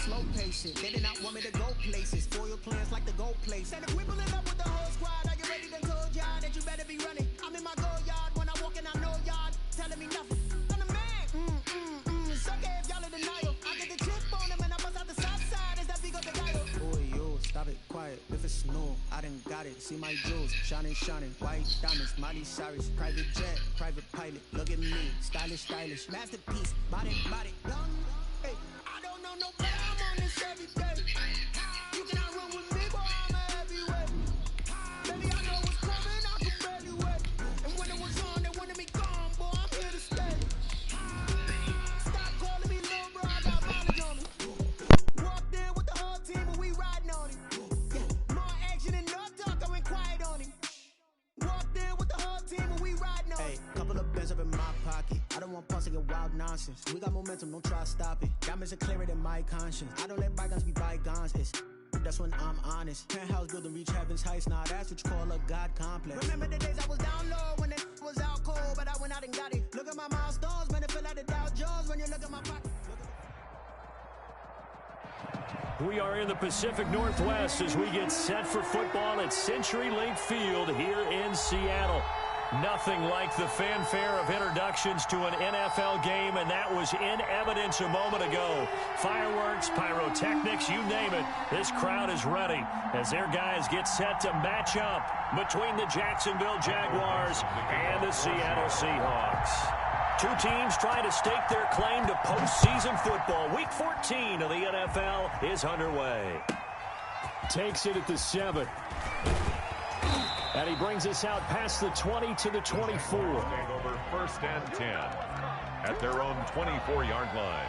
slow pacing. They did not want me to go places. Spoil plans like the gold place. And if we pulling up with the whole squad, are you ready to told y'all that you better be running? I'm in my go yard when I walk in, I know y'all telling me nothing. I'm the man. It's okay if y'all in denial. I get the chip on them and I bust out the south side. Is that big of the guy? Boy, yo, stop it, quiet. If it's snow, I done got it. See my jewels, shining, white diamonds, Miley Cyrus, private jet, private pilot. Look at me, stylish, masterpiece, body, young. Hey, I don't know no better. I'm on this every day. You cannot run with me, boy. I'm a heavyweight. Baby, I know what's coming. I can barely wait. And when it was on, they wanted me gone, boy. I'm here to stay. Stop calling me little bro. I got mileage on me. Walked in with the whole team, and we riding on it. Yeah, more action and no talk. I went quiet on him. Walked in with the whole team, and we riding on it. Hey, couple of bands up in my pocket. I don't want pulse and wild nonsense. We got momentum, don't try to stop it. Diamonds are clearer than my conscience. I don't let bygones be bygones. That's when I'm honest. Penthouse building, reach heaven's heights. Nah, that's what you call a God complex. Remember the days I was down low when it was out cold, but I went out and got it. Look at my milestones, man, it feel like the Dow Jones when you look at my pocket. We are in the Pacific Northwest as we get set for football at CenturyLink Field here in Seattle. Nothing like the fanfare of introductions to an NFL game, and that was in evidence a moment ago. Fireworks, pyrotechnics, you name it. This crowd is ready as their guys get set to match up between the Jacksonville Jaguars and the Seattle Seahawks. Two teams trying to stake their claim to postseason football. Week 14 of the NFL is underway. Takes it at the 7. And he brings us out past the 20 to the 24. Over 1st and 10 at their own 24-yard line.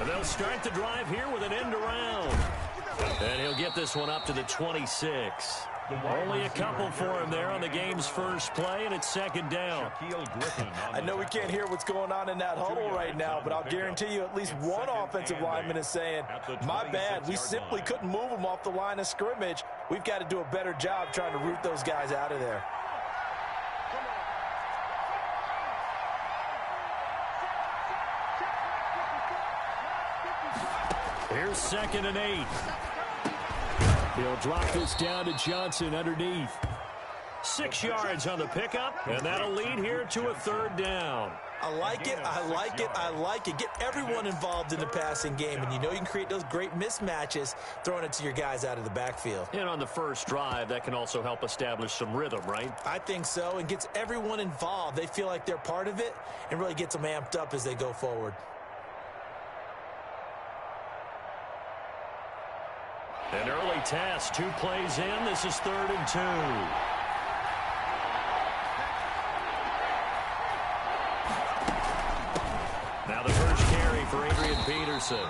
They'll start the drive here with an end around. And he'll get this one up to the 26. Only a couple for him there on the game's first play, and it's 2nd down. I know we can't hear what's going on in that huddle right now, but I'll guarantee you at least one offensive lineman is saying, my bad, we simply couldn't move them off the line of scrimmage. We've got to do a better job trying to root those guys out of there. Here's 2nd and 8. He'll drop this down to Johnson underneath. 6 yards on the pickup, and that'll lead here to a 3rd down. I like it, I like it, I like it. Get everyone involved in the passing game, and you know you can create those great mismatches throwing it to your guys out of the backfield. And on the first drive, that can also help establish some rhythm, right? I think so, and gets everyone involved. They feel like they're part of it and really gets them amped up as they go forward. An early test, 2 plays in. This is 3rd and 2. Now the first carry for Adrian Peterson.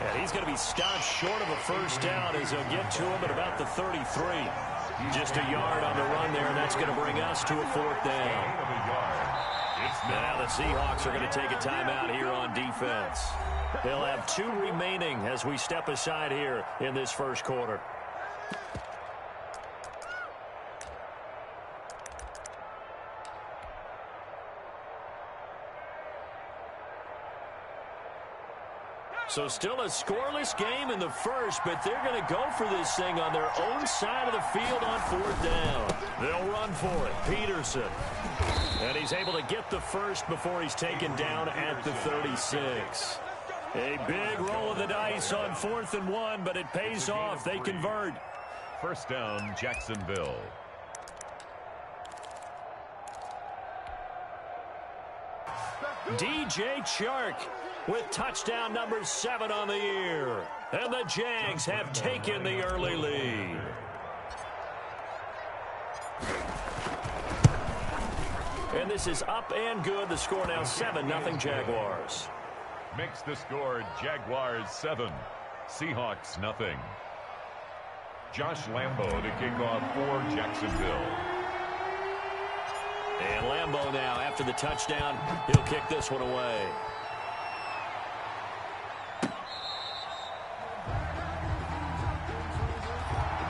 And he's going to be stopped short of a first down as he'll get to him at about the 33. Just a yard on the run there, and that's going to bring us to a 4th down. Now the Seahawks are going to take a timeout here on defense. They'll have 2 remaining as we step aside here in this first quarter. So still a scoreless game in the first, but they're going to go for this thing on their own side of the field on 4th down. They'll run for it. Peterson. And he's able to get the first before he's taken down at the 36. A big roll of the dice on 4th and 1, but it pays off. They convert. 1st down, Jacksonville. DJ Chark with touchdown number 7 on the year. And the Jags have taken the early lead. And this is up and good. The score now 7-0 Jaguars. Makes the score Jaguars 7, Seahawks nothing. Josh Lambo to kick off for Jacksonville. And Lambo now, after the touchdown, he'll kick this one away.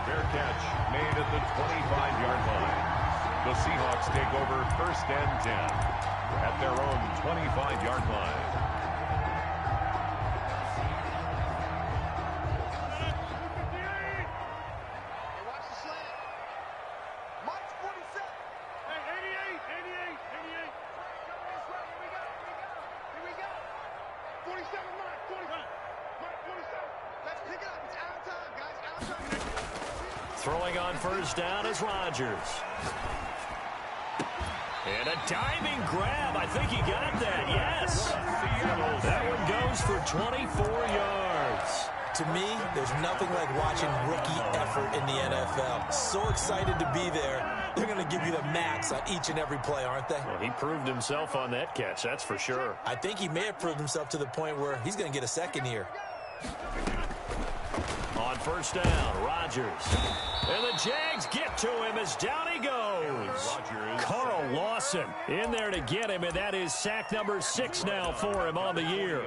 Fair catch made at the 25-yard line. The Seahawks take over 1st and 10 at their own 25-yard line. Throwing on 1st down is Rodgers. And a diving grab. I think he got that. Yes. That one goes for 24 yards. To me, there's nothing like watching rookie effort in the NFL. So excited to be there. They're going to give you the max on each and every play, aren't they? Well, he proved himself on that catch, that's for sure. I think he may have proved himself to the point where he's going to get a second here. On 1st down, Rodgers. And the Jags get to him as down he goes. Carl Lawson in there to get him, and that is sack number 6 now for him on the year.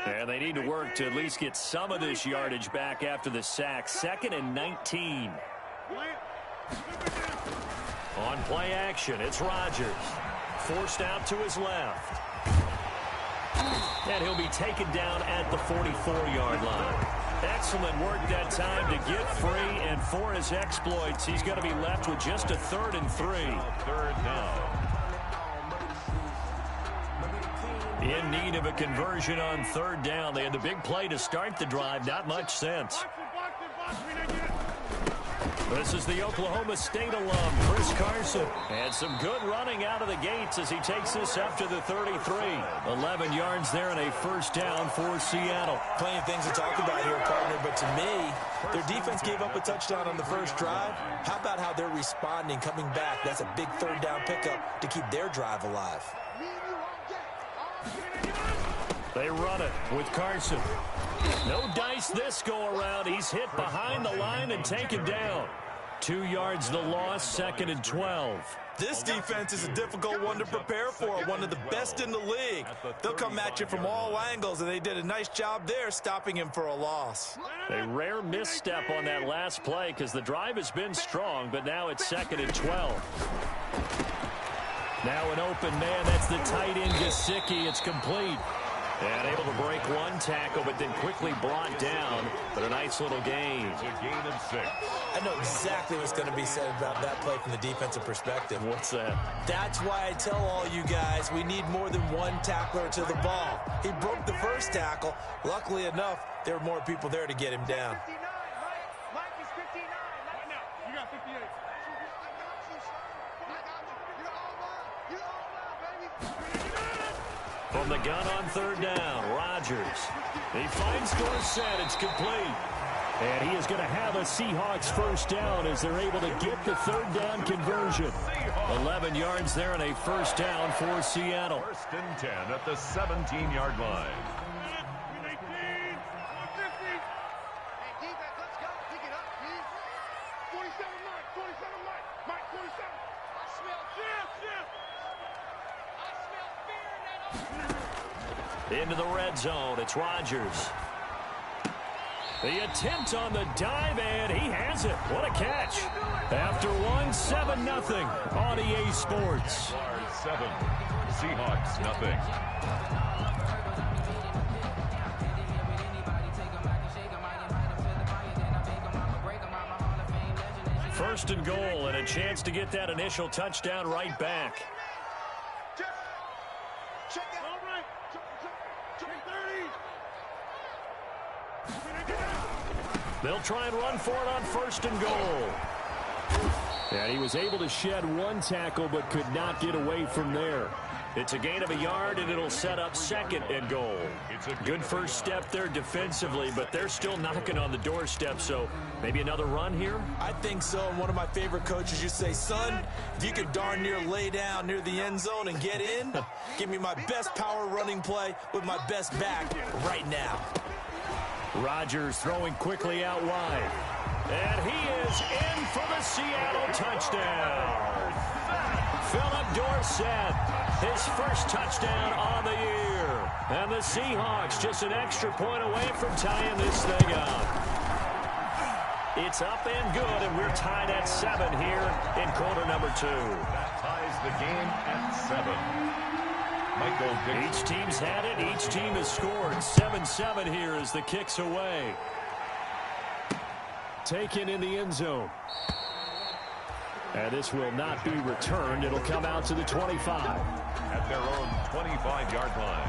And they need to work to at least get some of this yardage back after the sack. 2nd and 19. On play action, it's Rodgers. Forced out to his left. And he'll be taken down at the 44-yard line. Excellent work that time to get free, and for his exploits, he's going to be left with just a 3rd and 3. 3rd down. In need of a conversion on 3rd down. They had the big play to start the drive. Not much sense. This is the Oklahoma State alum, Chris Carson. And some good running out of the gates as he takes this up to the 33. 11 yards there and a 1st down for Seattle. Plenty of things to talk about here, partner, but to me, their defense gave up a touchdown on the first drive. How about how they're responding, coming back? That's a big 3rd down pickup to keep their drive alive. They run it with Carson. No dice this go around. He's hit behind the line and taken down. 2 yards the loss, 2nd and 12. This defense is a difficult one to prepare for, one of the best in the league. They'll come at you from all angles, and they did a nice job there stopping him for a loss. A rare misstep on that last play because the drive has been strong, but now it's 2nd and 12. Now an open man, that's the tight end Gesicki. It's complete. And able to break one tackle, but then quickly brought down. But a nice little gain. It's a gain of 6. I know exactly what's going to be said about that play from the defensive perspective. What's that? That's why I tell all you guys we need more than one tackler to the ball. He broke the first tackle. Luckily enough, there were more people there to get him down. From the gun on 3rd down, Rodgers. He finds Dorsett. It's complete. And he is going to have a Seahawks 1st down as they're able to get the 3rd down conversion. 11 yards there and a 1st down for Seattle. 1st and 10 at the 17-yard line. Into the red zone, it's Rodgers. The attempt on the dive, and he has it. What a catch. After one, 7-0 on EA Sports. 7, Seahawks nothing. First and goal, and a chance to get that initial touchdown right back. They'll try and run for it on 1st and goal. And he was able to shed one tackle but could not get away from there. It's a gain of a yard, and it'll set up 2nd and goal. Good first step there defensively, but they're still knocking on the doorstep, so maybe another run here? I think so, and one of my favorite coaches used to say, son, if you could darn near lay down near the end zone and get in, give me my best power running play with my best back right now. Rodgers throwing quickly out wide. And he is in for the Seattle touchdown. Philip Dorsett, his first touchdown on the year. And the Seahawks just an extra point away from tying this thing up. It's up and good, and we're tied at 7 here in quarter number 2. That ties the game at 7. Each team's had it. Each team has scored. 7-7 here as the kick's away. Taken in the end zone. And this will not be returned. It'll come out to the 25. At their own 25-yard line.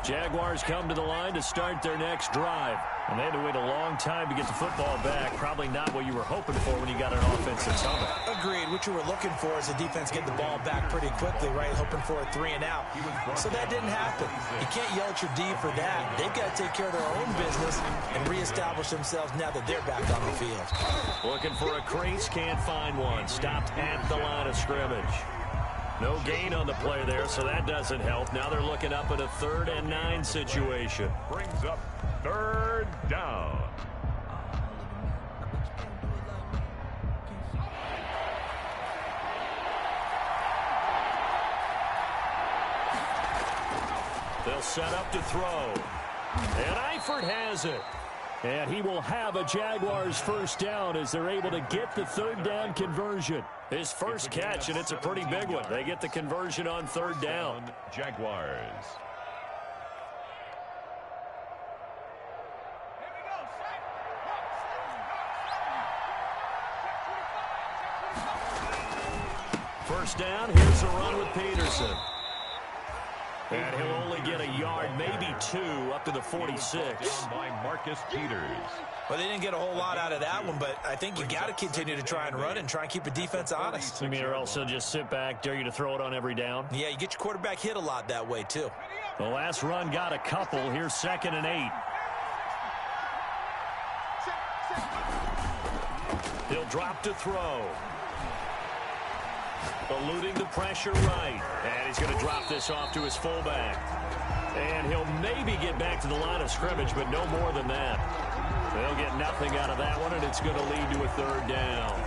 Jaguars come to the line to start their next drive. And they had to wait a long time to get the football back. Probably not what you were hoping for when you got an offensive summit. Agreed. What you were looking for is the defense get the ball back pretty quickly, right? Hoping for a 3 and out. So that didn't happen. You can't yell at your D for that. They've got to take care of their own business and reestablish themselves now that they're back on the field. Looking for a crease, can't find one. Stopped at the line of scrimmage. No gain on the play there, so that doesn't help. Now they're looking up at a 3rd and 9 situation. Brings up 3rd down. They'll set up to throw. And Eifert has it. And he will have a Jaguars first down as they're able to get the 3rd down conversion. His first catch, and it's a pretty big one. They get the conversion on 3rd down. Jaguars. First down, here's a run with Peterson. And he'll only get a yard, maybe 2, up to the 46. Down by Marcus Peters. Well, they didn't get a whole lot out of that one, but I think you got to continue to try and run and try and keep the defense honest. You mean, or else they'll just sit back, dare you to throw it on every down? Yeah, you get your quarterback hit a lot that way, too. The last run got a couple. Here's 2nd and 8. He'll drop to throw. Eluding the pressure right. And he's going to drop this off to his fullback. And he'll maybe get back to the line of scrimmage, but no more than that. They'll get nothing out of that one, and it's going to lead to a 3rd down.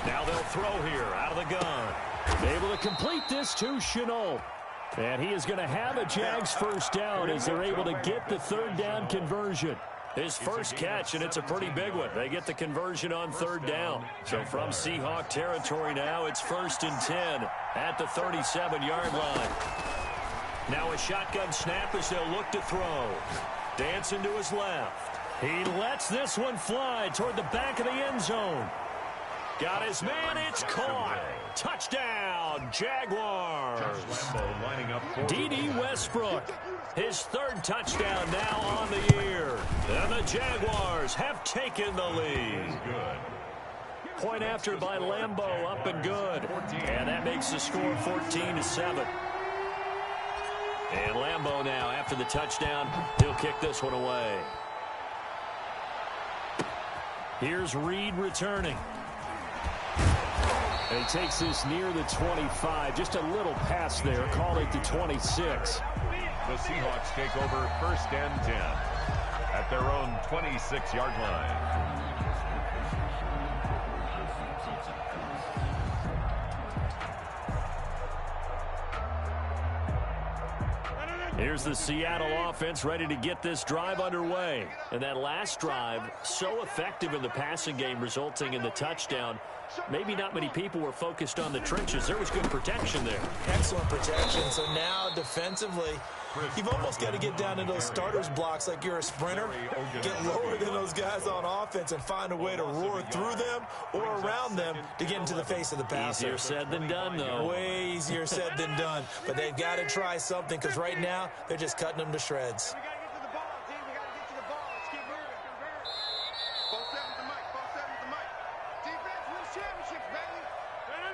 Now they'll throw here out of the gun. Able to complete this to Chenault. And he is going to have a Jags first down as they're able to get the 3rd down conversion. His first catch, and it's a pretty big one. They get the conversion on 3rd down. So from Seahawk territory now, it's 1st and 10 at the 37-yard line. Now a shotgun snap as they'll look to throw. Dancing to his left. He lets this one fly toward the back of the end zone. Got his man, it's caught. Touchdown, Jaguars. D.D. Westbrook, his 3rd touchdown now on the year. And the Jaguars have taken the lead. Point after by Lambeau, up and good. And that makes the score 14-7. And Lambeau now, after the touchdown, he'll kick this one away. Here's Reed returning. And he takes this near the 25. Just a little pass there. Call it the 26. The Seahawks take over 1st and 10 at their own 26-yard line. Here's the Seattle offense ready to get this drive underway. And that last drive, so effective in the passing game, resulting in the touchdown. Maybe not many people were focused on the trenches. There was good protection there. Excellent protection. So now defensively, You've almost got to get down to those starters blocks like you're a sprinter. Get lower than those guys on offense and find a way to roar through them or around them to get into the face of the passer. Easier said than done, though. Way easier said than done. But they've got to try something because right now they're just cutting them to shreds.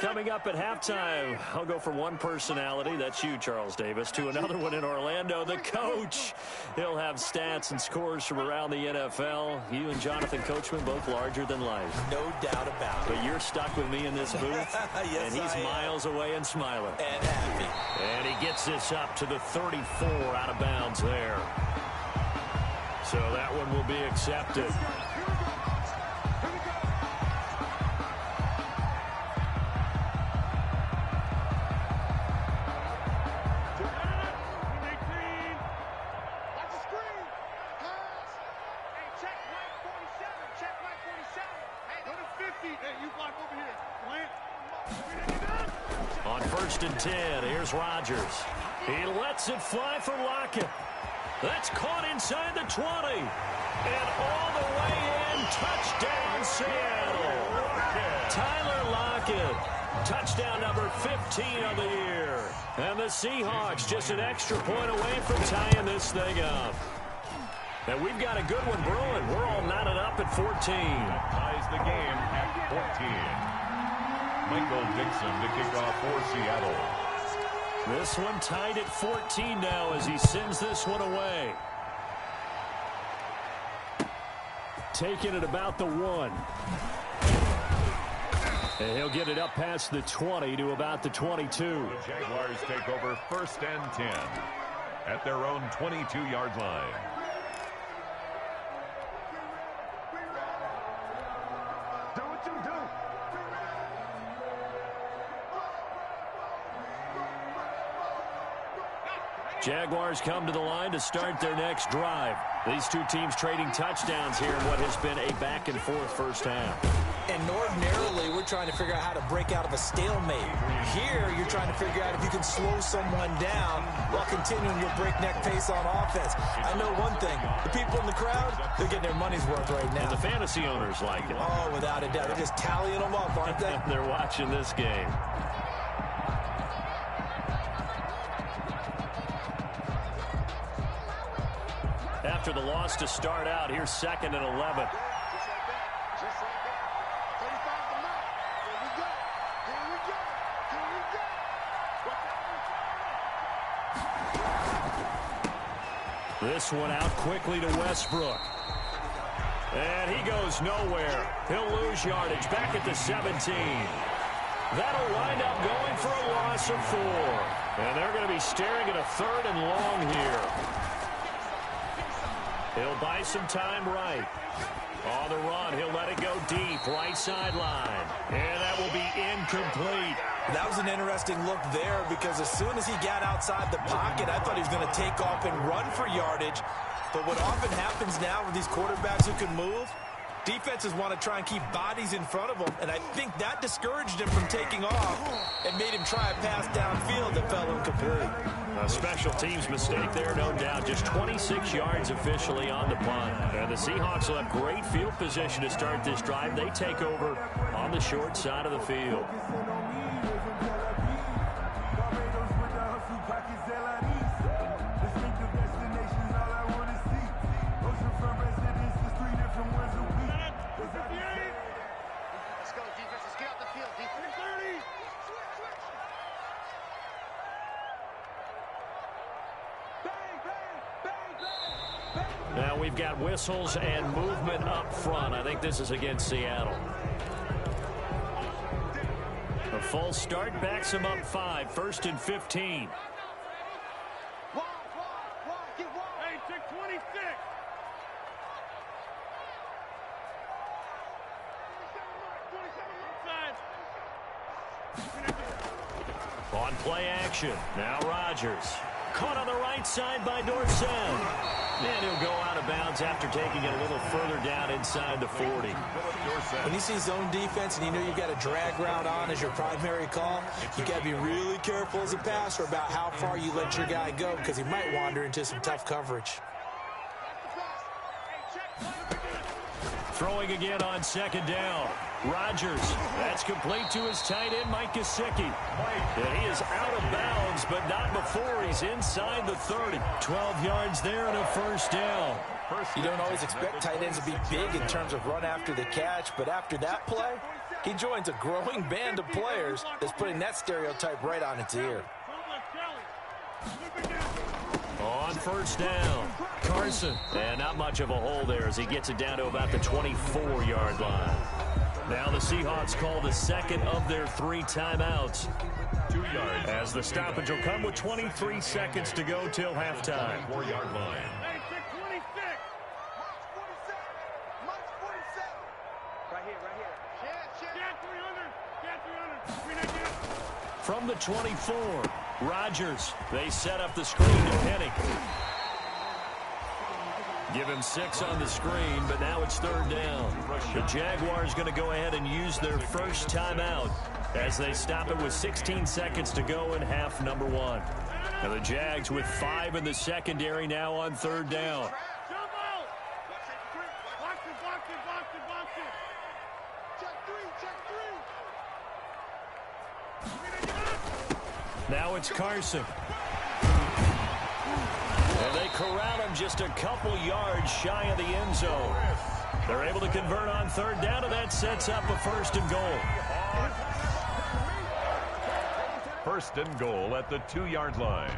Coming up at halftime, I'll go from one personality, that's you, Charles Davis, to another one in Orlando, the coach. He'll have stats and scores from around the NFL. You and Jonathan Coachman, both larger than life. No doubt about it. But you're stuck with me in this booth, yes, and he's miles away and smiling. And happy. And he gets this up to the 34 out of bounds there. So that one will be accepted. On 1st and 10, here's Rodgers. He lets it fly for Lockett. That's caught inside the 20. And all the way in, touchdown Seattle. Tyler Lockett, touchdown number 15 of the year. And the Seahawks just an extra point away from tying this thing up. And we've got a good one brewing. We're all knotted up at 14. That ties the game at 14. Michael Dixon to kick off for Seattle. This one tied at 14 now as he sends this one away. Taking it about the 1. And he'll get it up past the 20 to about the 22. The Jaguars take over 1st and 10 at their own 22-yard line. Jaguars come to the line to start their next drive. These two teams trading touchdowns here in what has been a back-and-forth first half. And ordinarily, we're trying to figure out how to break out of a stalemate. Here, you're trying to figure out if you can slow someone down while continuing your breakneck pace on offense. I know one thing. The people in the crowd, they're getting their money's worth right now. And the fantasy owners like it. Oh, without a doubt. They're just tallying them up, aren't they? They're watching this game. After the loss to start out, here's 2nd and 11. This one out quickly to Westbrook. And he goes nowhere. He'll lose yardage back at the 17. That'll wind up going for a loss of 4. And they're going to be staring at a 3rd and long here. He'll buy some time right. On the run, he'll let it go deep, right sideline. And that will be incomplete. That was an interesting look there because as soon as he got outside the pocket, I thought he was going to take off and run for yardage. But what often happens now with these quarterbacks who can move, defenses want to try and keep bodies in front of them, and I think that discouraged him from taking off and made him try a pass downfield that fell incomplete. A special teams mistake there, no doubt. Just 26 yards officially on the punt. And the Seahawks will have great field position to start this drive. They take over on the short side of the field. Now we've got whistles and movement up front. I think this is against Seattle. A full start backs him up 5. 1st and 15. On play action. Now Rodgers. Caught on the right side by Dorsett. And he'll go out of bounds after taking it a little further down inside the 40. When you see zone defense and you know you've got a drag route on as your primary call, you got to be really careful as a passer about how far you let your guy go because he might wander into some tough coverage. Throwing again on second down. Rodgers, that's complete to his tight end, Mike Gesicki. And he is out of bounds, but not before he's inside the 30. 12 yards there and a first down. You don't always expect tight ends to be big in terms of run after the catch, but after that play, he joins a growing band of players that's putting that stereotype right on its ear. On first down, Carson. And not much of a hole there as he gets it down to about the 24-yard line. Now the Seahawks call the second of their 3 timeouts. 2 yards. As the stoppage will come with 23 seconds to go till halftime. 4-yard line. Hey, 626. March 47. Right here. Get 300. From the 24, Rodgers. They set up the screen to Penny. Give him 6 on the screen, but now it's third down. The Jaguars going to go ahead and use their first timeout as they stop it with 16 seconds to go in half number 1. And the Jags with 5 in the secondary now on third down. Now it's Carson. And they corral him just a couple yards shy of the end zone. They're able to convert on third down, and that sets up a first and goal. First and goal at the 2-yard line.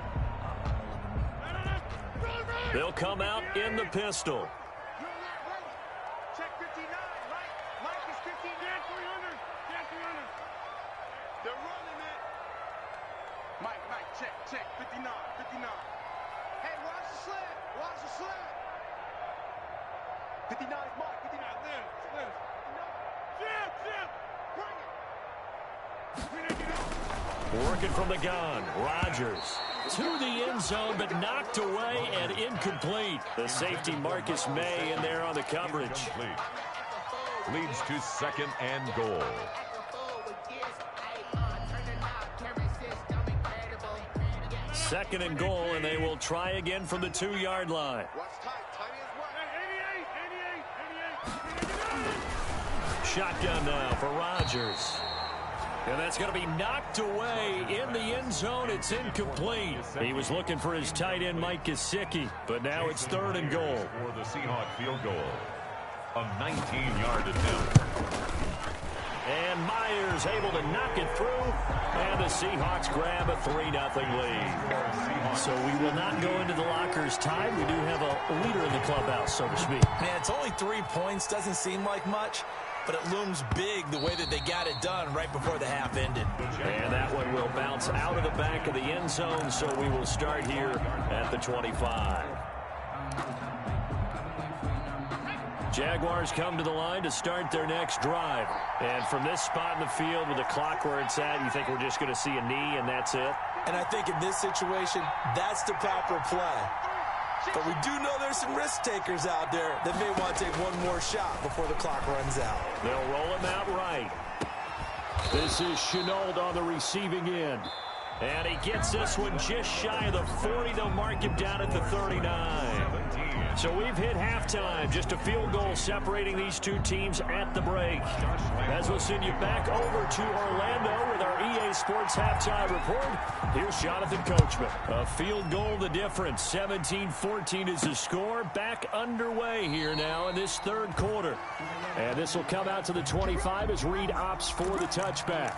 They'll come out in the pistol. Check 59, right? Mike is 15. Get 300. They're running it. Mike, check 59. Hey, watch the sled. 59 is Mike. 59, live. Bring it. Working from the gun, Rodgers to the end zone, but knocked away and incomplete. The safety Marcus May in there on the coverage. Leads to second and goal. Second and goal, and they will try again from the 2-yard line. Shotgun now for Rodgers. And that's going to be knocked away in the end zone. It's incomplete. He was looking for his tight end, Mike Gesicki, but now it's third and goal. For the Seahawks field goal. A 19-yard attempt. And Myers able to knock it through. And the Seahawks grab a 3-0 lead. So we will not go into the lockers tied. We do have a leader in the clubhouse, so to speak. Man, it's only 3 points. Doesn't seem like much, but it looms big the way that they got it done right before the half ended. And that one will bounce out of the back of the end zone, so we will start here at the 25. Jaguars come to the line to start their next drive. And from this spot in the field with the clock where it's at, you think we're just going to see a knee and that's it? And I think in this situation, that's the proper play. But we do know there's some risk takers out there that may want to take one more shot before the clock runs out. They'll roll him out right. This is Chenault on the receiving end. And he gets this one just shy of the 40. They'll mark him down at the 39. So we've hit halftime. Just a field goal separating these two teams at the break. As we'll send you back over to Orlando with our EA Sports halftime report, here's Jonathan Coachman. A field goal the difference. 17-14 is the score. Back underway here now in this third quarter. And this will come out to the 25 as Reed opts for the touchback.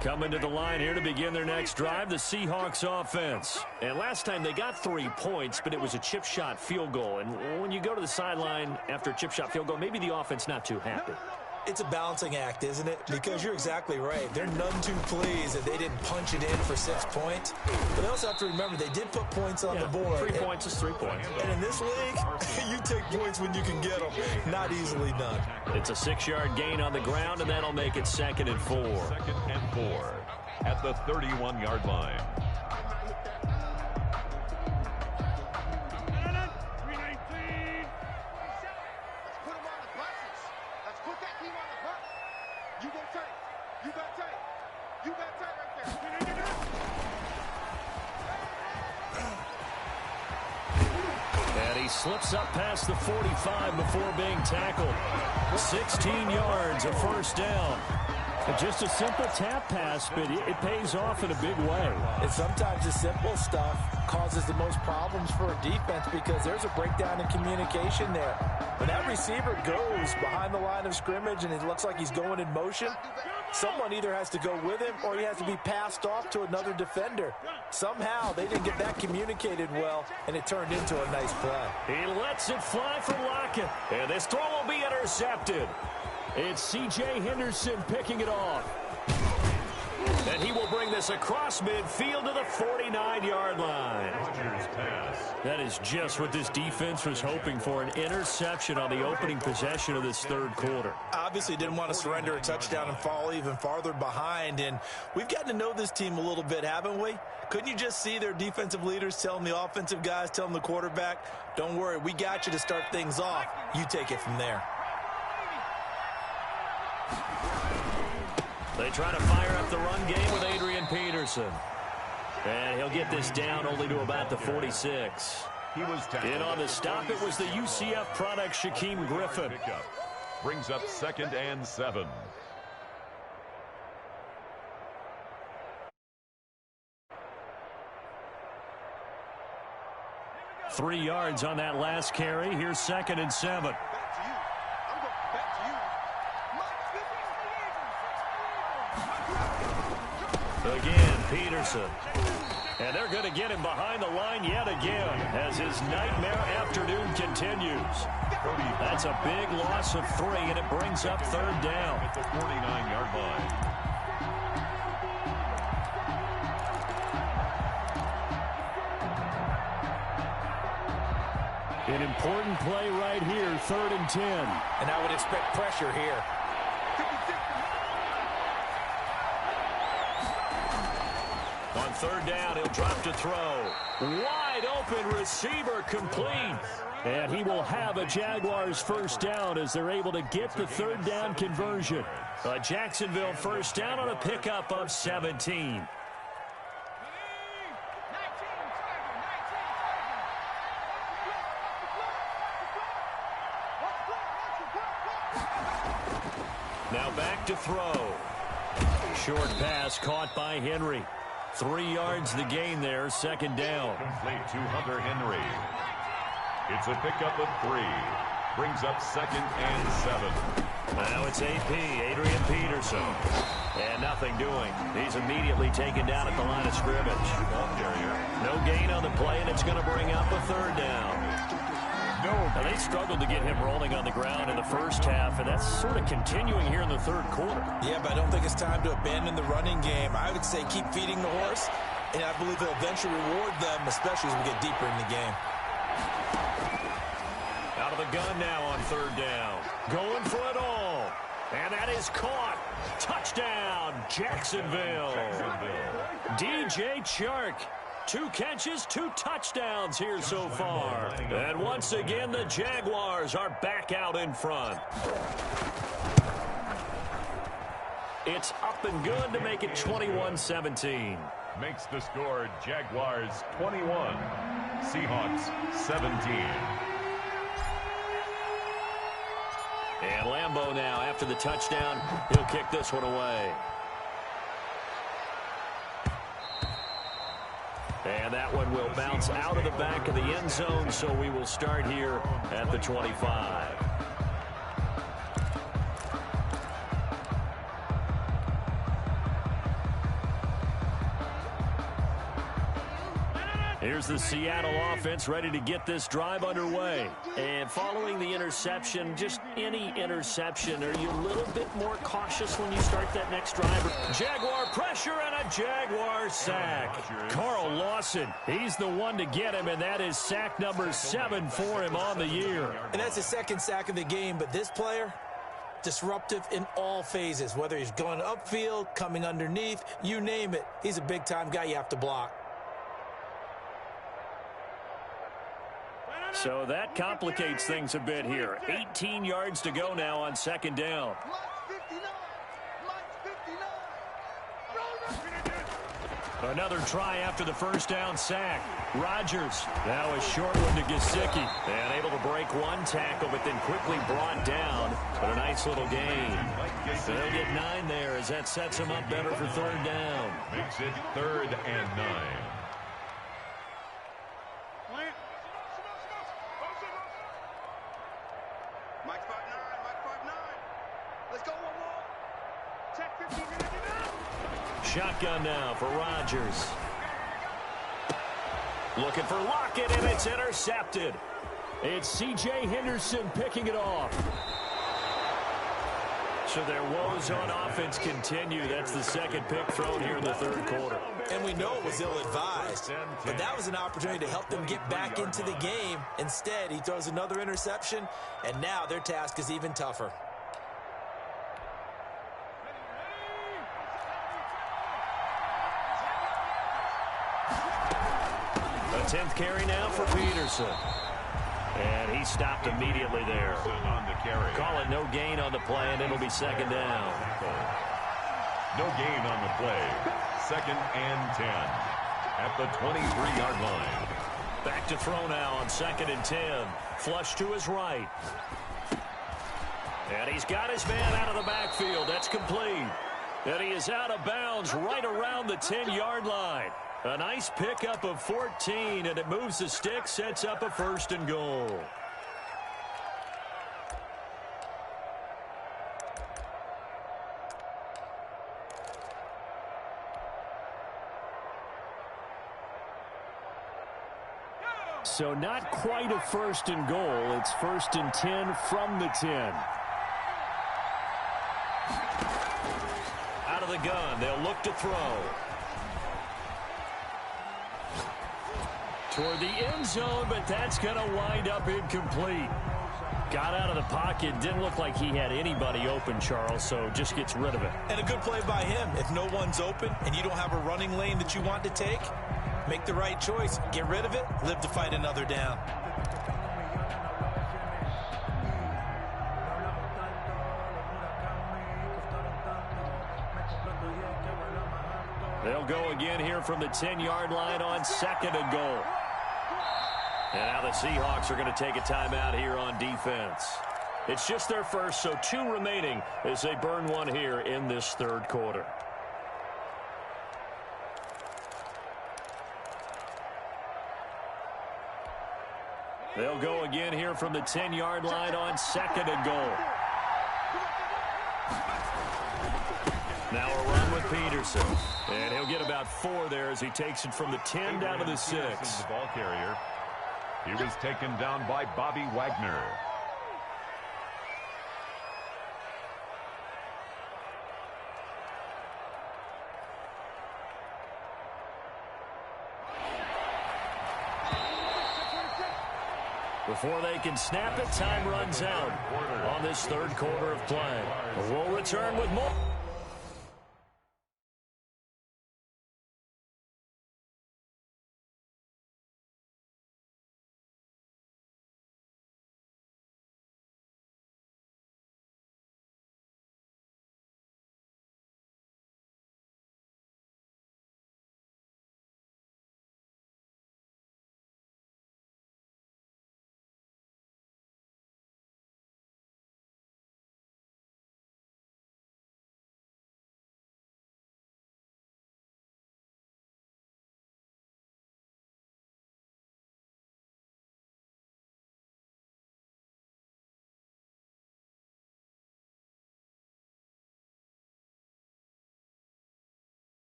Coming to the line here to begin their next drive, the Seahawks offense. And last time they got 3 points, but it was a chip shot field goal. And when you go to the sideline after a chip shot field goal, maybe the offense not too happy. It's a balancing act, isn't it? Because you're exactly right. They're none too pleased that they didn't punch it in for 6 points. But they also have to remember they did put points on the board. 3 points is 3 points. And in this league, you take points when you can get them. Not easily done. It's a 6-yard gain on the ground, and that'll make it 2nd and 4. 2nd and 4 at the 31-yard line. Slips up past the 45 before being tackled. 16 yards, a first down. Just a simple tap pass, but it pays off in a big way. And sometimes the simple stuff causes the most problems for a defense because there's a breakdown in communication there. When that receiver goes behind the line of scrimmage and it looks like he's going in motion, someone either has to go with him or he has to be passed off to another defender. Somehow they didn't get that communicated well, and it turned into a nice play. He lets it fly from Lockett, and this throw will be intercepted. It's C.J. Henderson picking it off. And he will bring this across midfield to the 49-yard line. That is just what this defense was hoping for, an interception on the opening possession of this third quarter. Obviously didn't want to surrender a touchdown and fall even farther behind, and we've gotten to know this team a little bit, haven't we? Couldn't you just see their defensive leaders telling the offensive guys, telling the quarterback, don't worry, we got you to start things off. You take it from there. They try to fire up the run game with Adrian Peterson. And he'll get this down only to about the 46. In on the stop, it was the UCF product, Shaquem Griffin. Brings up 2nd and 7. Three yards on that last carry. Here's 2nd and 7. Again, Peterson. And they're going to get him behind the line yet again as his nightmare afternoon continues. That's a big loss of 3, and it brings up 3rd down. At the 49-yard line. An important play right here, 3rd and 10. And I would expect pressure here. On 3rd down, he'll drop to throw. Wide open receiver complete. And he will have a Jaguars first down as they're able to get the 3rd down conversion. A Jacksonville first down on a pickup of 17. Now back to throw. Short pass caught by Henry. 3 yards the gain there, 2nd down. Complete to Hunter Henry. It's a pickup of 3. Brings up 2nd and 7. Now it's AP, Adrian Peterson. And nothing doing. He's immediately taken down at the line of scrimmage. No gain on the play, and it's going to bring up a 3rd down. Now, they struggled to get him rolling on the ground in the first half, and that's sort of continuing here in the 3rd quarter. Yeah, but I don't think it's time to abandon the running game. I would say keep feeding the horse, and I believe he'll eventually reward them, especially as we get deeper in the game. Out of the gun now on 3rd down. Going for it all. And that is caught. Touchdown, Jacksonville. DJ Chark. 2 catches, 2 touchdowns here so far. And once again, the Jaguars are back out in front. It's up and good to make it 21-17. Makes the score Jaguars 21, Seahawks 17. And Lambeau now, after the touchdown, he'll kick this one away. And that one will bounce out of the back of the end zone, so we will start here at the 25. Here's the Seattle offense ready to get this drive underway. And following the interception, just any interception, are you a little bit more cautious when you start that next drive? Jaguar pressure and a Jaguar sack. Carl Lawson, he's the one to get him, and that is sack number 7 for him on the year. And that's his second sack of the game, but this player, disruptive in all phases, whether he's going upfield, coming underneath, you name it. He's a big-time guy you have to block. So that complicates things a bit here. 18 yards to go now on second down. Another try after the first down sack. Rodgers, now a short one to Gesicki. And able to break one tackle, but then quickly brought down. But a nice little gain. They'll get 9 there as that sets them up better for third down. Makes it 3rd and 9. Shotgun now for Rodgers. Looking for Lockett, and it's intercepted. It's C.J. Henderson picking it off. So their woes on offense continue. That's the second pick thrown here in the third quarter. And we know it was ill-advised, but that was an opportunity to help them get back into the game. Instead, he throws another interception, and now their task is even tougher. A 10th carry now for Peterson. And he stopped immediately there. On the carry. Call it no gain on the play, and it'll be second down. No gain on the play. 2nd and 10 at the 23-yard line. Back to throw now on 2nd and 10. Flush to his right. And he's got his man out of the backfield. That's complete. And he is out of bounds right around the 10-yard line. A nice pickup of 14, and it moves the stick, sets up a 1st and goal. So not quite a 1st and goal. It's 1st and 10 from the 10. Out of the gun, they'll look to throw. Toward the end zone, but that's going to wind up incomplete. Got out of the pocket. Didn't look like he had anybody open, Charles, so just gets rid of it. And a good play by him. If no one's open and you don't have a running lane that you want to take, make the right choice. Get rid of it. Live to fight another down. They'll go again here from the 10-yard line on 2nd and goal. And now the Seahawks are going to take a timeout here on defense. It's just their first, so 2 remaining as they burn one here in this third quarter. They'll go again here from the 10-yard line on 2nd and goal. Now a run with Peterson. And he'll get about 4 there as he takes it from the 10 down to the 6. The ball carrier. He was taken down by Bobby Wagner. Before they can snap it, time runs out on this third quarter of play. We'll return with more.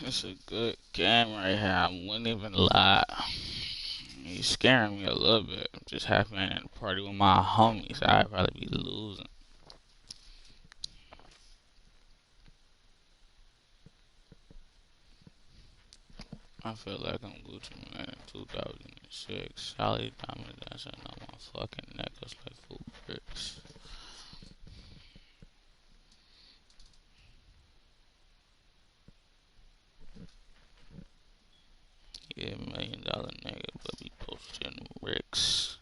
It's a good game right here. I wouldn't even lie. He's scaring me a little bit. I'm just happy I'm in a party with my homies. I'd probably be losing. I feel like I'm Gucci Man in 2006. Solid diamond dancing on my fucking necklace like full bricks. Yeah, $1 million nigga, but be posting bricks.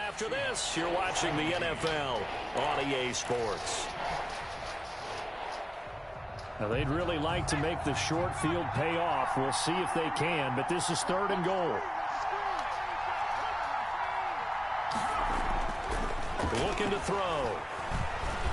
After this, you're watching the NFL on EA Sports. Now, they'd really like to make the short field pay off. We'll see if they can, but this is 3rd and goal. Looking to throw.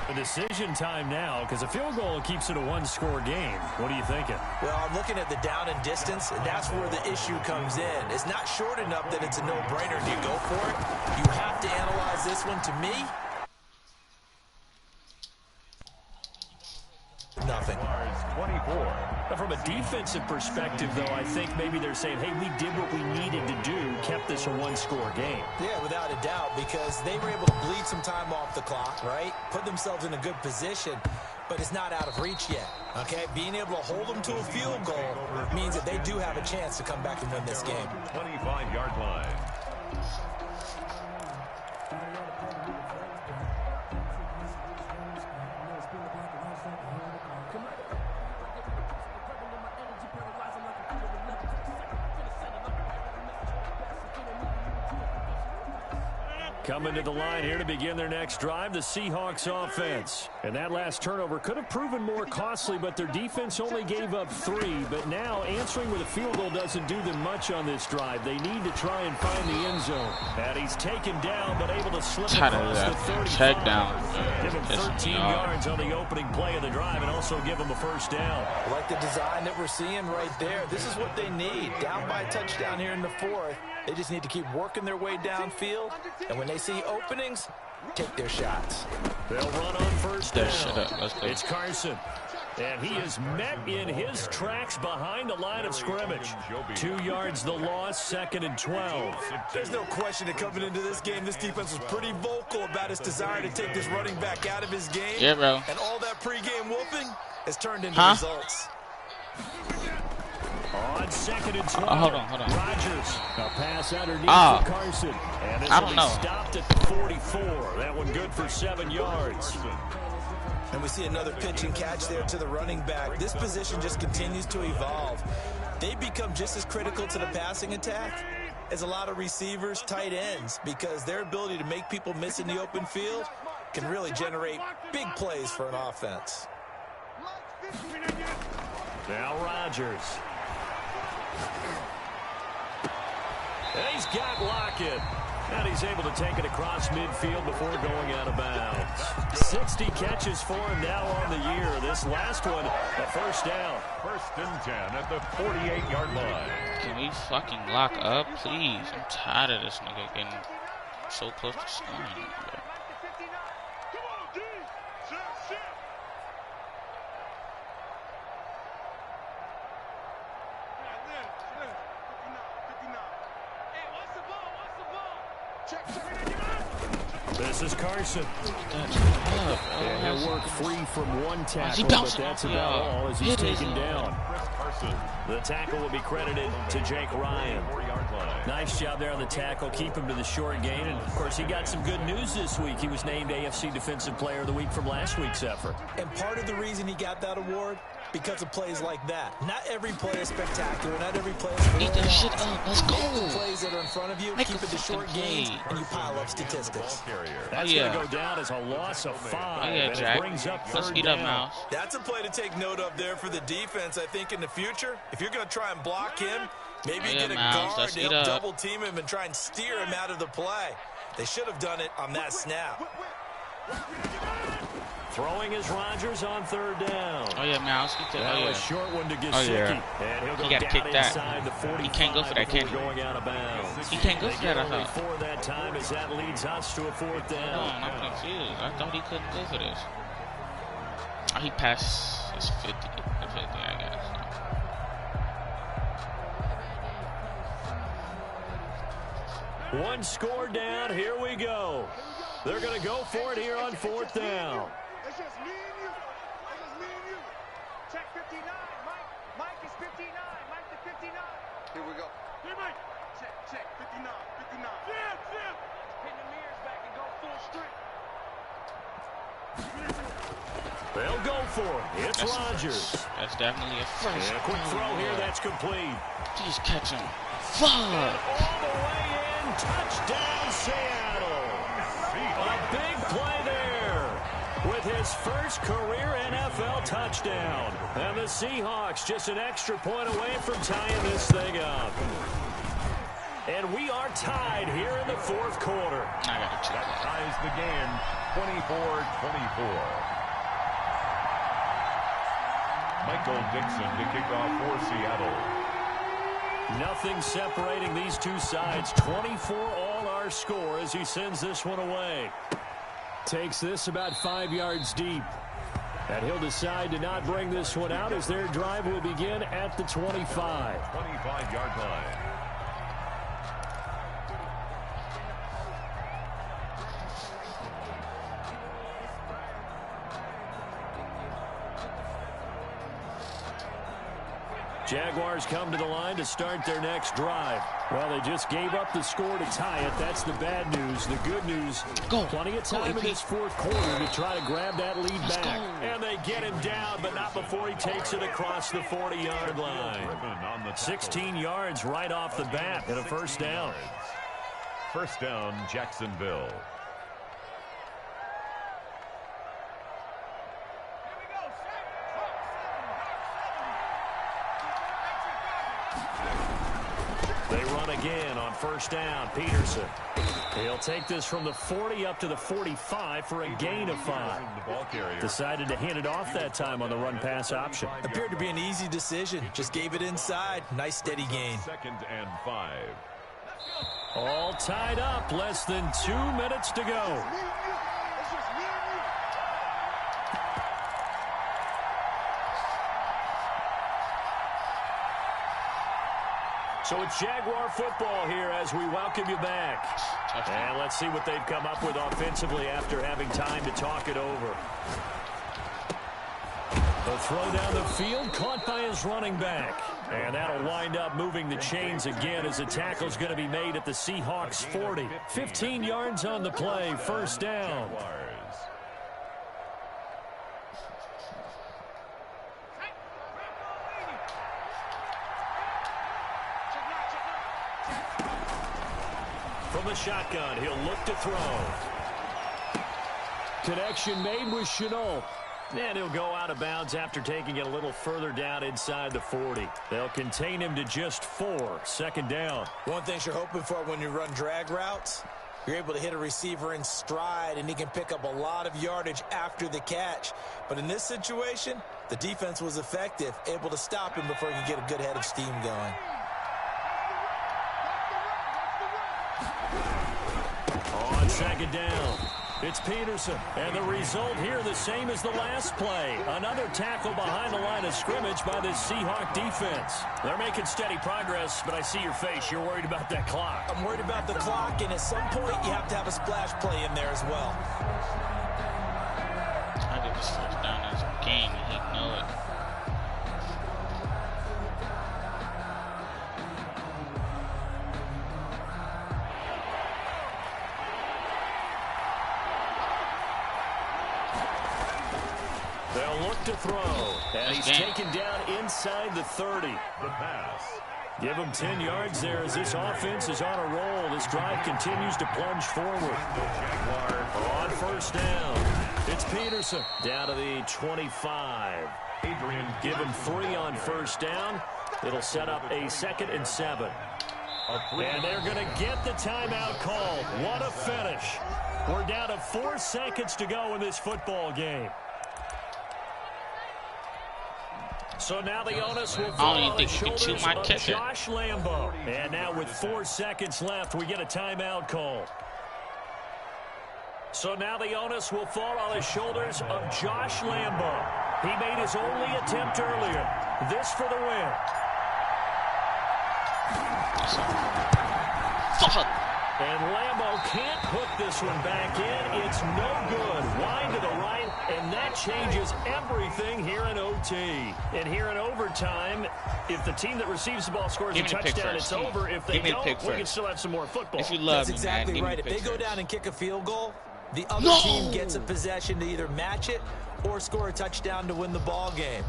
A decision time now because a field goal keeps it a one-score game. What are you thinking? Well, I'm looking at the down and distance, and that's where the issue comes in. It's not short enough that it's a no-brainer. Do you go for it? You have to analyze this one. To me, nothing. 24. From a defensive perspective, though, I think maybe they're saying, hey, we did what we needed to do, kept this a one-score game. Yeah, without a doubt, because they were able to bleed some time off the clock, right? Put themselves in a good position, but it's not out of reach yet, okay? Being able to hold them to a field goal means that they do have a chance to come back and win this game. 25-yard line. Coming to the line here to begin their next drive, the Seahawks offense. And that last turnover could have proven more costly, but their defense only gave up 3. But now answering with a field goal doesn't do them much on this drive. They need to try and find the end zone. And he's taken down, but able to slip across the 35. Check down. Give him 13 yards on the opening play of the drive and also give him a first down. I like the design that we're seeing right there. This is what they need. Down by a touchdown here in the 4th. They just need to keep working their way downfield. And when they see openings, take their shots. They'll run on first down. Let's go. It's Carson. And he is met in his tracks behind the line of scrimmage. 2 yards the loss, 2nd and 12. There's no question that coming into this game, this defense was pretty vocal about its desire to take this running back out of his game. Yeah, bro. And all that pregame whooping has turned into results. On 2nd and 12. Hold on. Rodgers, a pass underneath for Carson. And this will be stopped at the 44. That one good for 7 yards. And we see another pitch and catch there to the running back. This position just continues to evolve. They become just as critical to the passing attack as a lot of receivers, tight ends, because their ability to make people miss in the open field can really generate big plays for an offense. Now Rodgers. And he's got Lockett. And he's able to take it across midfield before going out of bounds. 60 catches for him now on the year. This last one, a first down. 1st and 10 at the 48-yard line. Can we fucking lock up, please? I'm tired of this nigga getting so close to scoring. Bro. This is Carson. And he'll work free from one tackle, but that's about all as he's taken down. The tackle will be credited to Jake Ryan. Nice job there on the tackle. Keep him to the short gain. And, of course, he got some good news this week. He was named AFC Defensive Player of the Week from last week's effort. And part of the reason he got that award, because of plays like that. Not every play is spectacular. Not every play is Eat that shit up. Let's go. The plays that are in front of you, keep it to short gains, and you pile up statistics. That's going to go down as a loss of 5. And Jack. it brings up Let's 3rd eat up down. now. That's a play to take note of there for the defense, I think, in the future. If you're going to try and block him, maybe get a guard to help double team him and try and steer him out of the play. They should have done it on that snap. Throwing is Rodgers on third down. Oh, yeah, man. Let's get that. That was a short one to Gesicki. And he'll go He got to kick that. inside the 45 He can't go for that, can he? going out of bounds. He can't go for that, I only thought. 4 that time as that leads us to a fourth down. Hold on, I'm confused. I thought he couldn't go for this. Oh, he passed his 50. The 50, I guess. One score down. Here we go. They're going to go for it here on fourth down. It's just me and you. It's just me and you. Check 59. Mike is 59. Mike the 59. Here we go. Hey, Mike. Check 59. 59. Jim. Pin the mirrors back and go full strength. They'll go for it. It's Rodgers. That's definitely a first. And a quick throw here. That's complete. Just catch him. Fuck. And all the way in. Touchdown, Seattle. A big play there with his first career NFL touchdown. And the Seahawks just an extra point away from tying this thing up. And we are tied here in the fourth quarter. I got to check That ties the game 24-24. Michael Dixon to kick off for Seattle. Nothing separating these two sides. 24 all our score as he sends this one away. Takes this about 5 yards deep. And he'll decide to not bring this one out as their drive will begin at the 25. 25-yard line. Jaguars come to the line to start their next drive. Well, they just gave up the score to tie it. That's the bad news. The good news, plenty of time in this fourth quarter to try to grab that lead back. And they get him down, but not before he takes it across the 40-yard line. 16 yards right off the bat and a first down. First down, Jacksonville. They run again on first down. Peterson. He'll take this from the 40 up to the 45 for a gain of 5. Decided to hand it off that time on the run-pass option. Appeared to be an easy decision. Just gave it inside. Nice steady gain. 2nd and 5. All tied up. Less than 2 minutes to go. So it's Jaguar football here as we welcome you back. And let's see what they've come up with offensively after having time to talk it over. The throw down the field caught by his running back. And that'll wind up moving the chains again as the tackle's going to be made at the Seahawks 40. 15 yards on the play, first down. From the shotgun, he'll look to throw. Connection made with Chenault. And he'll go out of bounds after taking it a little further down inside the 40. They'll contain him to just 4. Second down. One thing you're hoping for when you run drag routes, you're able to hit a receiver in stride, and he can pick up a lot of yardage after the catch. But in this situation, the defense was effective, able to stop him before he could get a good head of steam going. On second down, it's Peterson. And the result here the same as the last play. Another tackle behind the line of scrimmage by this Seahawk defense. They're making steady progress, but I see your face. You're worried about that clock. I'm worried about the clock, and at some point you have to have a splash play in there as well. I get this first down as a game, and he know it. They'll look to throw. And he's taken down inside the 30. The pass. Give him 10 yards there as this offense is on a roll. This drive continues to plunge forward. On first down, it's Peterson down to the 25. Adrian, give him 3 on first down. It'll set up a 2nd and 7. And they're going to get the timeout called. What a finish. We're down to 4 seconds to go in this football game. So now the onus will I fall don't even on the think you can chew shoulders my of kicker. Josh Lambo. And now with 4 seconds left, we get a timeout call. So now the onus will fall on the shoulders of Josh Lambo. He made his only attempt earlier. This for the win. Fuck. And Lambo can't hook this one back in. It's no good. Wind to the right, and that changes everything here in OT. And here in overtime, if the team that receives the ball scores a touchdown, it's over. If they don't, we can still have some more football. If you love That's exactly me, man, right. If they go down and kick a field goal, the other team gets a possession to either match it or score a touchdown to win the ball game.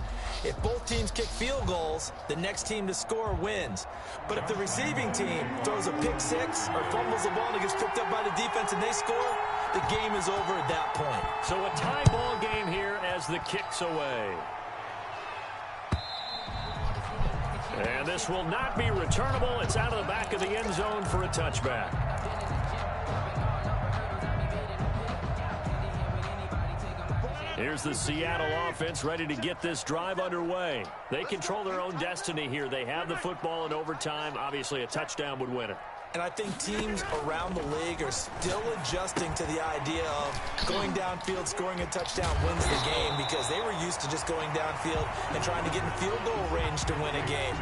If both teams kick field goals, the next team to score wins. But if the receiving team throws a pick six or fumbles the ball and it gets picked up by the defense and they score, the game is over at that point. So a tie ball game here as the kick's away. And this will not be returnable. It's out of the back of the end zone for a touchback. Here's the Seattle offense ready to get this drive underway. They control their own destiny here. They have the football in overtime. Obviously, a touchdown would win it. And I think teams around the league are still adjusting to the idea of going downfield, scoring a touchdown wins the game, because they were used to just going downfield and trying to get in field goal range to win a game.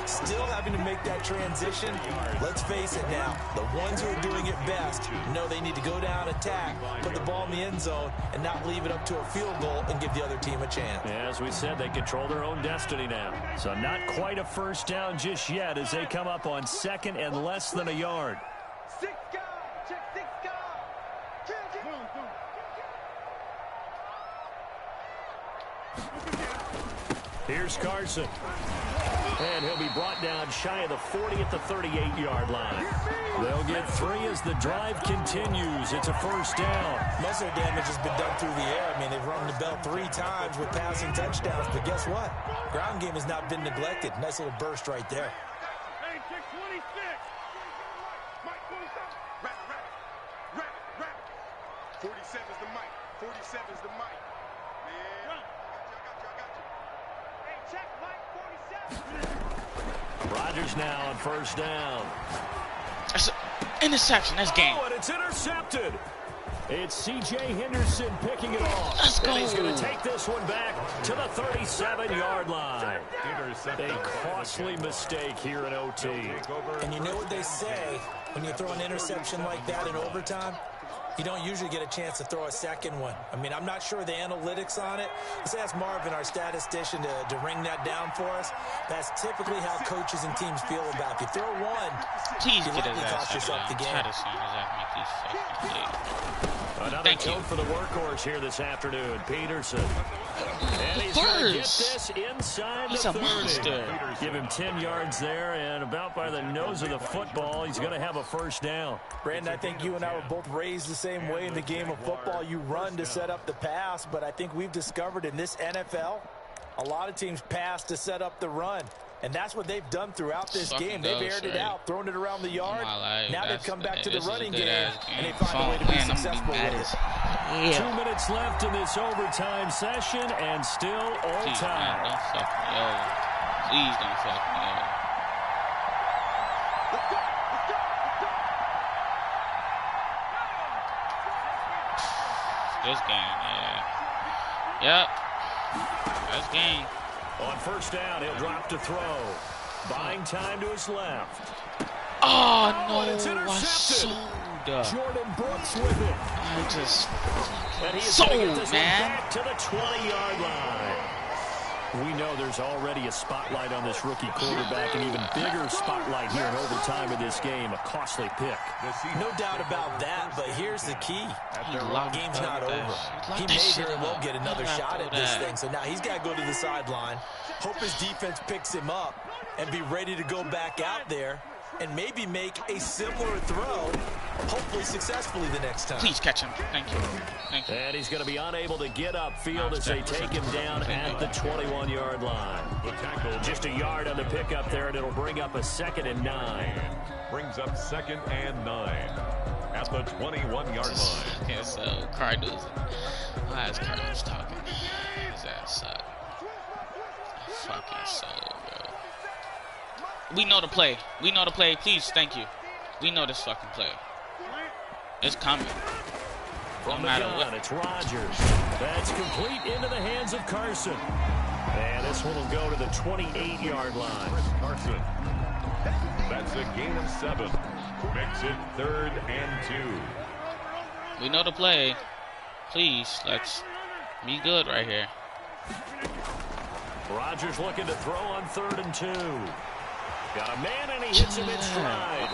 Still having to make that transition. Let's face it now, the ones who are doing it best know they need to go down, attack, put the ball in the end zone, and not leave it up to a field goal and give the other team a chance. As we said, they control their own destiny now. So not quite a first down just yet as they come up on second and less than a yard. 6 guard, check 6 guard. Here's Carson. And he'll be brought down shy of the 40 at the 38-yard line. They'll get 3 as the drive continues. It's a first down. Most of the damage has been done through the air. I mean, they've rung the bell 3 times with passing touchdowns, but guess what? Ground game has not been neglected. Nice little burst right there. Hey, check 26. Mike 27. Rap. 47's the mic. 47's the mic. Yeah. I got you. Hey, check Mike 47. Rodgers now on first down. That's an interception. That's game. Oh, and it's intercepted. It's C.J. Henderson picking it off. Let's go. And he's going to take this one back to the 37-yard line. A costly mistake here in OT. And you know what they say, when you throw an interception like that in overtime, you don't usually get a chance to throw a second one. I mean, I'm not sure the analytics on it. Let's ask Marvin, our statistician, to ring that down for us. That's typically how coaches and teams feel about it. If you throw one, Please you get likely his cost ass yourself the game. Another kill for the workhorse here this afternoon, Peterson. And he's going to get this inside the 30. Monster. Give him 10 yards there, and about by the nose of the football, he's going to have a first down. Brandon, I think you and I were both raised the same way in the game of football. You run to set up the pass, but I think we've discovered in this NFL, a lot of teams pass to set up the run. And that's what they've done throughout this game. They've aired it out, thrown it around the yard. Now they've come back to the running game, and they find a way to be successful with it. 2 minutes left in this overtime session, and still all Please, time. man, don't fuck me over. Please don't fuck me over. This game, yeah. Yep. That's game. On first down, he'll drop to throw. Buying time to his left. Oh, and it's no. I intercepted. sold. Jordan Brooks with it. I just And he is sold, going to get this one man. back to the 20-yard line. We know there's already a spotlight on this rookie quarterback, an even bigger spotlight here in overtime of this game. A costly pick. No doubt about that, but here's the key. The game's not over. He may very well get another shot at this thing, so now he's got to go to the sideline, hope his defense picks him up, and be ready to go back out there and maybe make a similar throw, hopefully successfully the next time. Please catch him. Thank you. Thank you. And he's going to be unable to get upfield as they take him down at the 21-yard line. Just a yard on the pickup there, and it'll bring up a 2nd and 9. Brings up 2nd and 9 at the 21-yard line. Okay, so Cardinals. Why is Cardinals talking? His ass suck. fucking soul, bro. We know the play. We know the play. Please, thank you. We know this fucking play. It's coming. From the gun, it's Rodgers. That's complete into the hands of Carson. And this one will go to the 28-yard line. Carson. That's a gain of 7. Makes it 3rd and 2. We know the play. Please, let's be good right here. Rodgers looking to throw on 3rd and 2. Got a man and he hits him in stride.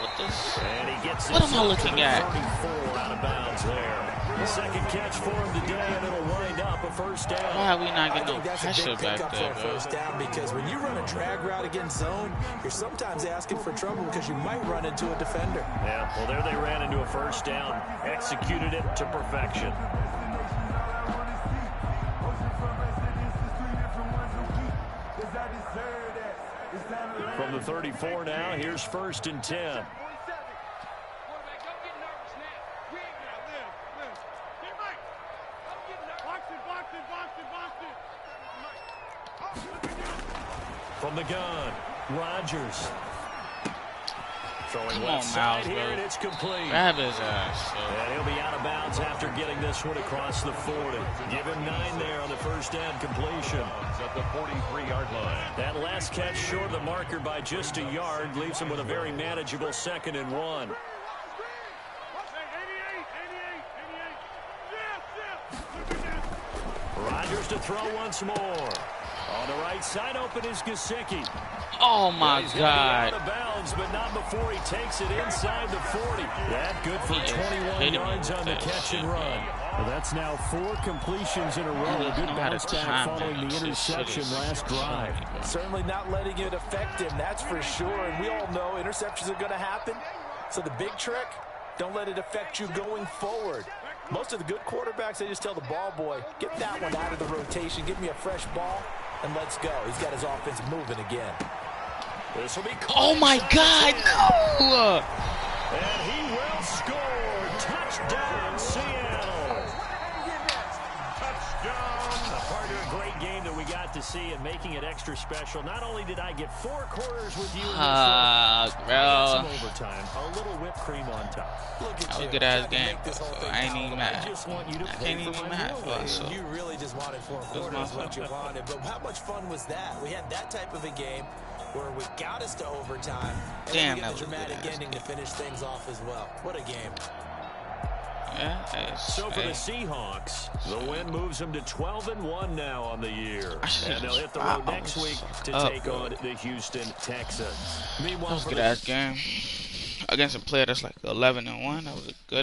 And he gets it. What am I looking at? 34 out of bounds there. The second catch for him today, and it'll wind up a first down. Why are we not getting no that's a pressure big back pickup there, for a bro? first down, because when you run a drag route against zone, you're sometimes asking for trouble because you might run into a defender. Yeah, well, there they ran into a first down. Executed it to perfection. From the 34 now, here's 1st and 10. From the gun, Rodgers. Throwing Come left on, side Miles, here, bro. and it's complete. Grab his ass. And he'll be out of bounds after getting this one across the 40. Give him 9 there on the first down completion. At the 43-yard line. That last catch short of the marker by just a yard leaves him with a very manageable 2nd and 1. Rodgers to throw once more. On the right side, open is Gesicki. Oh my God. Out of bounds, but not before he takes it inside the 40. That good for 21 yards on the catch and run. Well, that's now 4 completions in a row. A good bounce back following the interception last drive. Certainly not letting it affect him, that's for sure. And we all know interceptions are going to happen. So the big trick, don't let it affect you going forward. Most of the good quarterbacks, they just tell the ball boy, get that one out of the rotation, give me a fresh ball, and let's go. He's got his offense moving again. This will be Oh my God, no! And he will score. Touchdown, Seattle. Touchdown. A part of a great game that we got to see and making it extra special. Not only did I get 4 quarters with you in this one, I got some Bro. overtime, a little whipped cream on top. That was a good ass game. I ain't even mad. I can't even be mad. So. You really just wanted 4 quarters, what you wanted. But how much fun was that? We had that type of a game where we got us to overtime. And Damn, we that get was the a dramatic good-ass ending to finish things off as well. What a game. Yeah, So for the Seahawks, the win moves them to 12-1 now on the year. And they'll hit the road next week to take on the Houston Texans. That was a good ass game against a player that's like 11-1. That was a good